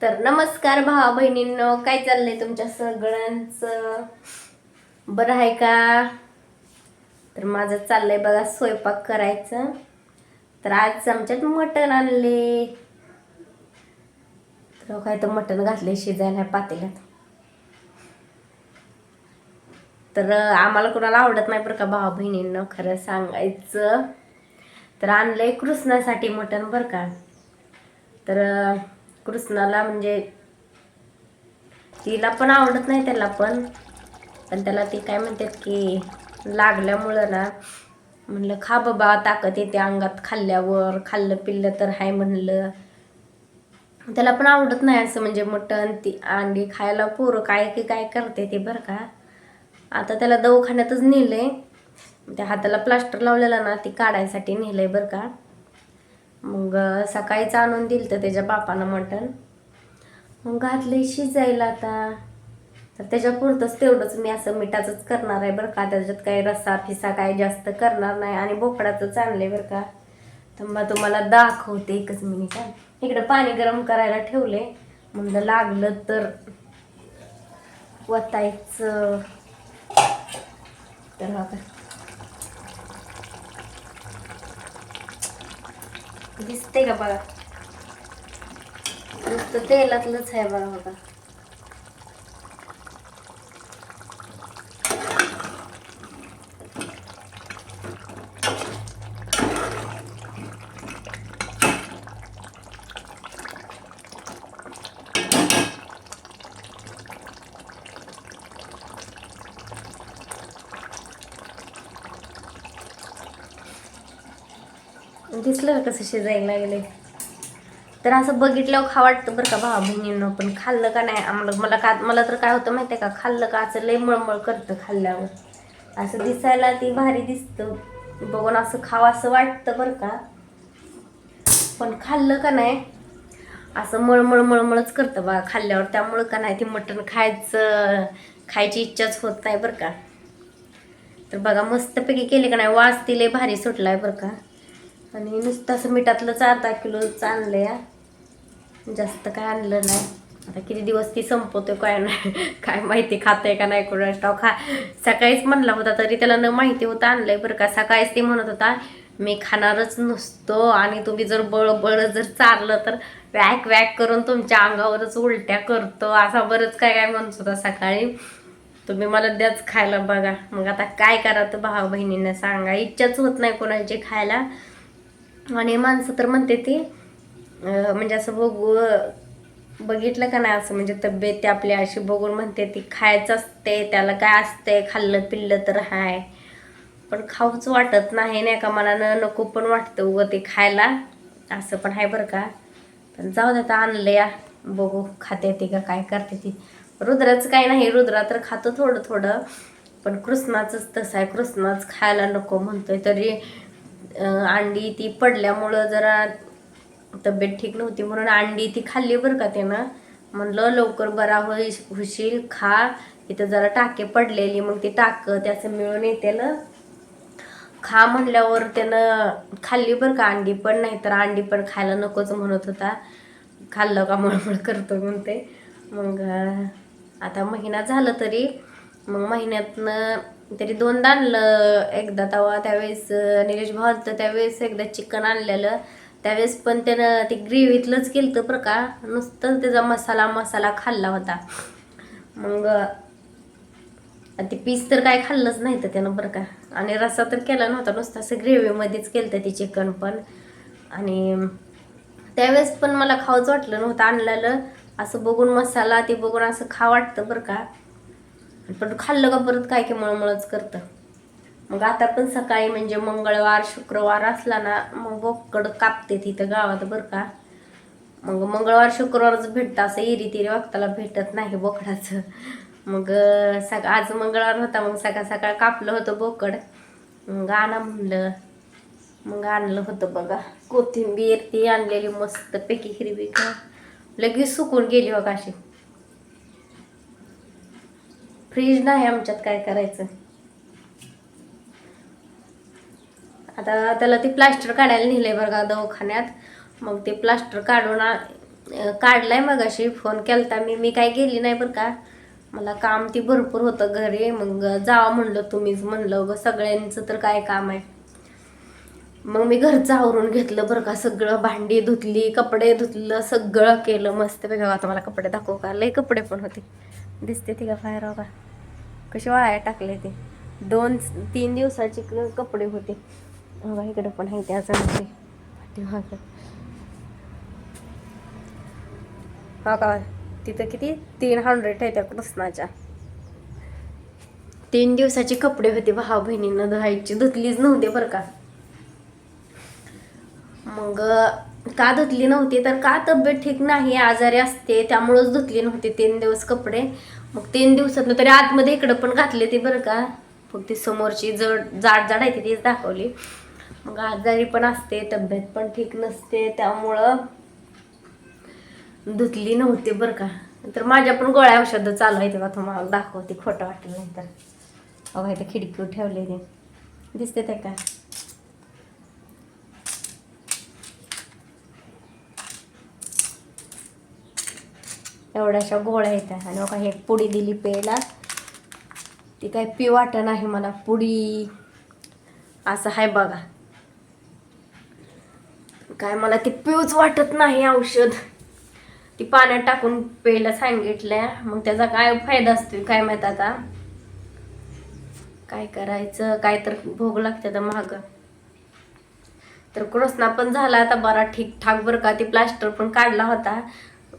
तर नमस्कार भावा बहिणींनो, काय चाललंय तुमच्या सगळ्यांचं? बरं आहे का? तर माझं चाललंय बघा स्वयंपाक करायचं. तर आज आमच्यात मटण आणले. तर काय तर मटण घातले शिजायला पातेल्यात. तर आम्हाला कोणाला आवडत नाही बरं का भावा बहिणींनो, खरं सांगायचं तर आणलंय कृष्णासाठी मटण बरं का. तर कृष्णाला म्हणजे तिला पण आवडत नाही, त्याला पण त्याला ती काय म्हणतात की लागल्यामुळं ना, म्हणलं खा बाबा, ताकद येते अंगात खाल्ल्यावर, खाल्लं पिल्लं तर हाय म्हणलं. त्याला पण आवडत नाही असं म्हणजे मटण ती अंडी खायला. पोरं काय की काय करते ते बरं का. आता त्याला दवाखान्यातच नेलंय, त्या हाताला प्लास्टर लावलेला ना, ती काढायसाठी नेलंय बरं का. मग सकाळीच आणून दिलं तर त्याच्या बापानं मटण, मग घातलंय शिजायला आता. तर त्याच्यापुरतंच तेवढंच मी असं मिठाचंच करणार आहे बरं का. त्याच्यात काही रस्सा फिसा काही जास्त करणार नाही. आणि बोकडाचंच आणलंय बरं का. तर मग तुम्हाला दाखवते एकच मिनिट. इकडं पाणी गरम करायला ठेवले, म्हणलं लागलं तर वतायचं. तर बघा दिसते का बघा, नुसतं तेलातलंच आहे बघा बघा. दिसलं कसं शिजायला लागले. तर असं बघितल्यावर खा वाटतं बरं का भावा बहिणींना. पण खाल्लं का नाही मला तर काय होतं माहिती आहे का, खाल्लं का असं लय मळमळ करतं खाल्ल्यावर. असं दिसायला ती भारी दिसतं, बघून असं खावं असं वाटतं बरं का. पण खाल्लं का नाही असं मळमळ मळमळच करतं बघा खाल्ल्यावर. त्यामुळं का नाही ते मटण खायची इच्छाच होत नाही बरं का. तर बघा मस्तपैकी केले का नाही, वास तिले भारी सुटलाय बरं का. आणि नुसतं असं मिठातलंच अर्धा किलोच आणलं या, जास्त काय आणलं नाही. आता किती दिवस ती संपवते काय नाही काय माहिती, खाते का नाही कोणास ठाऊक. सकाळीच म्हणला होता, तरी त्याला न माहिती होतं आणलंय बरं का. सकाळीच ती म्हणत होता मी खाणारच नसतो, आणि तुम्ही जर बळ जर चारलं तर वॅक वॅक करून तुमच्या अंगावरच उलट्या करतो, असा बरंच काय काय म्हणत होता सकाळी. तुम्ही मला द्याच खायला बघा. मग आता काय करावं भावा बहिणींना सांगा, इच्छाच होत नाही कोणाची खायला. आणि माणसं तर म्हणते ती म्हणजे असं बघितलं का नाही असं म्हणजे तब्येत आपली अशी बघून म्हणते ती खायचं असते, त्याला काय असते, खाल्लं पिल्लं तर हाय. पण खाऊच वाटत नाही का मनानं, नको पण वाटतं उगं ते खायला. असं पण आहे बरं का. पण जाऊ दे आता, आणलं या, बघू खाते ती का काय करते ती. रुद्राचं काही नाही, रुद्रा तर खातो थोडं थोडं. पण कृष्णाचंच तसं आहे, कृष्णाच खायला नको म्हणतोय. तरी अंडी ती पडल्यामुळं जरा तब्येत ठीक नव्हती म्हणून अंडी ती खाल्ली बरं का त्यानं. म्हणलं लवकर बरा होशील, खा. इथं जरा टाके पडलेली, मग ती टाकं त्याचं मिळून येते ना, खा म्हणल्यावर त्यानं खाल्ली बरं का अंडी पण. नाही तर अंडी पण खायला नकोच म्हणत होता, खाल्लं का मळमळ करतो म्हणते. मग आता महिना झालं तरी, मग महिन्यातनं तरी दोनदा आणलं. एकदा तवा त्यावेळेस निलेश भाऊ होतं त्यावेळेस एकदा चिकन आणलेलं, त्यावेळेस पण त्यानं ते ग्रेव्हीतलंच केलं तर बरं का. नुसतं त्याचा मसाला खाल्ला होता. मग ते पीस तर काय खाल्लंच नाही तर त्यानं बरं का. आणि रस्सा तर केला नव्हता, नुसतं असं ग्रेव्हीमध्येच केलं तर ते चिकन पण. आणि त्यावेळेस पण मला खावंच वाटलं नव्हतं आणलेलं. असं बघून मसाला ते बघून असं खा वाटतं बरं का. पण खाल्लं का परत काय की मळमळच करतं. मग आता पण सकाळी म्हणजे मंगळवार शुक्रवार असला ना, मग बोकड कापते तिथं गावात बरं का. मग मंगळवार शुक्रवारच भेटतं, असं इरी तिरी वक्ताला भेटत नाही बोकडाचं. मग आज मंगळवार होता, मग सकाळ सकाळ कापलं होतं बोकड. मग आणा म्हणलं, मग आणलं होतं बघा. कोथिंबीर ती आणलेली मस्तपैकी हिरवी का, लगेच सुकून गेली बघा अशी. फ्रीज नाही आमच्यात, काय करायचं आता. त्याला ते प्लास्टर काढायला नेलंय बरं का दवाखान्यात. मग ते प्लास्टर काढून काढलाय मग अशी फोन केलता मी काय गेली नाही बरं का. मला काम ती भरपूर होतं घरी, मग जावं म्हणलं तुम्हीच म्हणलं ग, सगळ्यांचं तर काय काम आहे. मग मी घरचं आवरून घेतलं बरं का, सगळं भांडी धुतली, कपडे धुतलं, सगळं केलं मस्त पैकी. आता मला कपडे दाखवू का, लय कपडे पण होते, दिसते ती का बाहेर का कसे वाळायला टाकले ते. 2-3 दिवसाचे कपडे होते बघा. इकडे पण आहे त्या जणचे हा का. तिथं किती 300 आहे त्या कृष्णाच्या. 3 दिवसाचे कपडे होते भाऊ बहिणींना धुवायची, धुतलीच नव्हते बरं का. मग का धुतली नव्हती तर का तब्येत ठीक नाही, आजारी असते, त्यामुळंच धुतली नव्हती 3 दिवस कपडे. मग 3 दिवसात तरी आतमध्ये इकडं पण घातले ते बरं का. फक्त ती समोरची जाड आहे तीच दाखवली. मग आजारी पण असते, तब्येत पण ठीक नसते, त्यामुळं धुतली नव्हती बरं का. तर माझ्या पण गोळ्या औषधं चालू आहे तेव्हा तुम्हाला दाखवते, खोटं वाटलं नाही तर. अहो इथे खिडकीवर ठेवले ते दिसते ते का. एवढ्याशा गोळ्या येतात. आणि बघा एक पुडी दिली प्यायला, ती काय पिऊ वाटत नाही मला पुडी, असं आहे बघा. काय मला ती पिऊच वाटत नाही औषध. ती पाण्यात टाकून प्यायला सांगितलंय, मग त्याचा काय फायदा असतो काय माहित. आता काय करायचं, काय तर भोग लागते तर महाग. तर कृष्णा पण झाला आता बरा ठीकठाक बरं का. ती प्लास्टर पण काढला होता,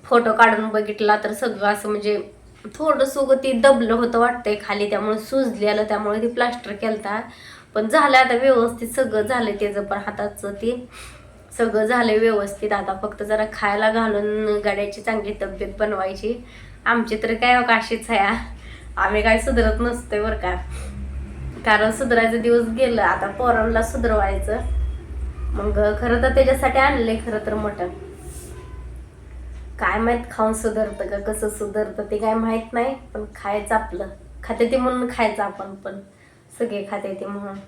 फोटो काढून बघितला तर सगळं असं म्हणजे थोडंसं ती दबलं होतं वाटतंय खाली, त्यामुळे सुजलेलं, त्यामुळे ती प्लास्टर केलता. पण झालं आता व्यवस्थित, सगळं झालं त्याचं पण हाताचं ते सगळं झालं व्यवस्थित. आता फक्त जरा खायला घालून गाड्याची चांगली तब्येत बनवायची. आमची तर काय काशीच आहे, आम्ही काय सुधरत नसतोय बरं का. कारण सुधरायचं दिवस गेलं, आता पोरांना सुधरवायचं. मग खरं तर त्याच्यासाठी आणलंय खरं तर मटण. काय माहित खाऊन सुधरतं का कसं सुधरतं ते काय माहित नाही, पण खायचं आपलं. खाते ते म्हणून खायचं आपण पण, सगळे खाते ते म्हणून.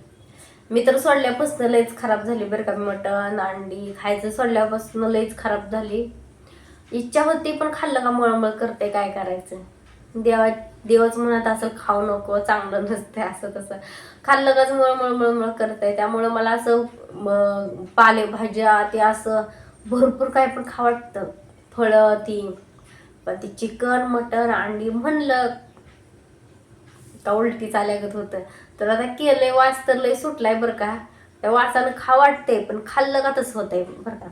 मी तर सोडल्यापासून लईच खराब झाली बरं का. मटण अंडी खायचं सोडल्यापासून लईच खराब झाली. इच्छा होती पण खाल्लं का मळमळ करते, काय करायचं. देवच म्हणत असेल खाऊ नको, चांगलं नसते, असं तसं. खाल्लं काच मळमळ करते. त्यामुळं मला असं पालेभाज्या ते असं भरपूर काय पण खावं वाटतं, फळं ती. पण ती चिकन मटण अंडी म्हणलं का उलटी चाल्यागत होतं. तर आता केलंय, वास तर लय सुटलाय बरं का. त्या वासानं खा वाटते, पण खाल्लं का तसं होतंय बरं का,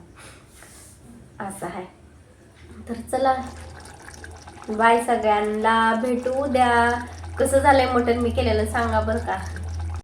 असं आहे. तर चला बाय सगळ्यांना, भेटू उद्या. कसं झालंय मटण मी केलेलं सांगा बरं का.